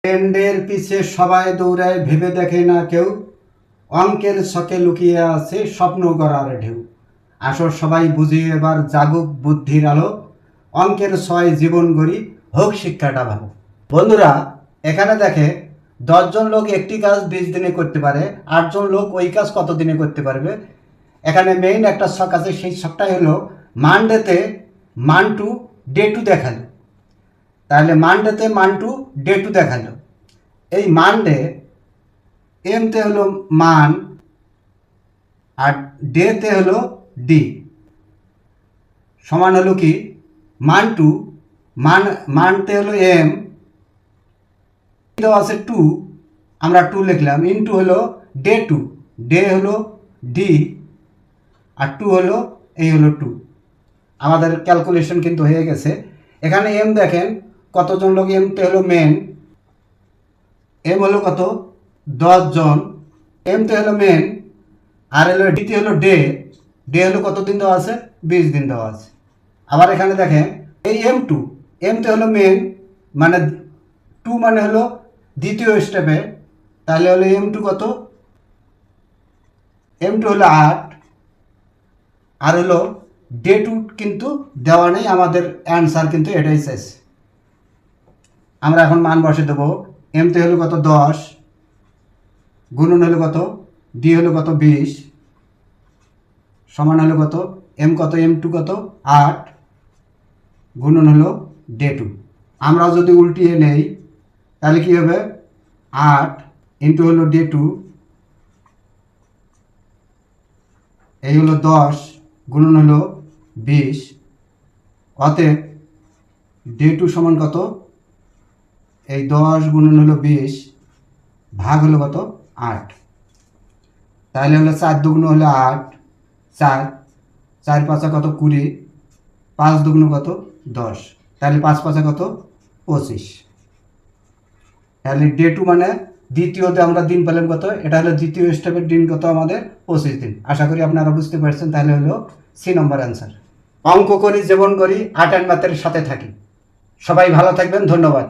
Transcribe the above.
ট্রেন্ডের পিছে সবাই দৌড়ায়, ভেবে দেখে না কেউ অঙ্কের ছকে লুকিয়ে আছে স্বপ্ন গড়ার ঢেউ। আসর সবাই বুঝি এবার জাগুক বুদ্ধির আলো, অঙ্কের ছয় জীবন গড়ি হোক শিক্ষাটা ভালো। বন্ধুরা, এখানে দেখে 10 জন লোক একটি কাজ 20 দিনে করতে পারে, 8 জন লোক ওই কাজ কত দিনে করতে পারবে। এখানে মেইন একটা ছক আছে, সেই ছকটাই হলো মানডেতে মান টু ডে টু দেখালো। তাহলে মানডেতে মান টু ডে টু দেখালো। এই মানডে এমতে হলো মান আর ডেতে হলো ডি, সমান হলো কি মান টু মানতে হলো এম, দেওয়া আছে 2, আমরা 2 লিখলাম, ইনটু হলো ডে টু, ডে হলো ডি আর 2 হলো এই হলো 2। আমাদের ক্যালকুলেশন কিন্তু হয়ে গেছে। এখানে এম দেখেন কতজন লোক, এমতে হলো মেন, এম হলো কত 10 জন, এমতে হলো মেন, আর হলো ডিতে হলো ডে, ডে হলো কত দিন দেওয়া আছে 20 দিন দেওয়া আছে। আবার এখানে দেখেন এই M2, এমতে হলো মেন মানে 2 মানে হলো দ্বিতীয় স্টেপে, তাহলে হলো M2 কত, M2 হলো 8, আর হলো ডে 2 কিন্তু দেওয়া নেই, আমাদের অ্যান্সার কিন্তু এটাই চাইছে। আমরা এখন মান বসে দেবো। এমতে হলো কত 10, গুণন হলো কত ডি হলো কত 20, সমান হলো কত এম কত M2 কত 8, গুণন হলো ডে 2। আমরা যদি উল্টিয়ে নেই তাহলে কি হবে 8 ইন্টু হলো ডে 2, এই হলো 10, গুণন হলো 20, অতএব ডে 2 সমান কত, এই 10 গুণন হলো 20 ভাগ হলো কত 8, তাহলে হলো 4 দুগুণ হলো 8, 4 4 পাঁচা কত 20, 5 দুগুণ কত 10, তাহলে 5 পাঁচা কত 25। তাহলে ডে 2 মানে দ্বিতীয়তে আমরা দিন পেলাম কত, এটা হলো দ্বিতীয় স্টেপের দিন কত আমাদের 25 দিন। আশা করি আপনারা বুঝতে পারছেন। তাহলে হলো সি নম্বর অ্যান্সার। অঙ্ক করি, জীবন করি, আর্ট অ্যান্ড ম্যাথের সাথে থাকি। সবাই ভালো থাকবেন, ধন্যবাদ।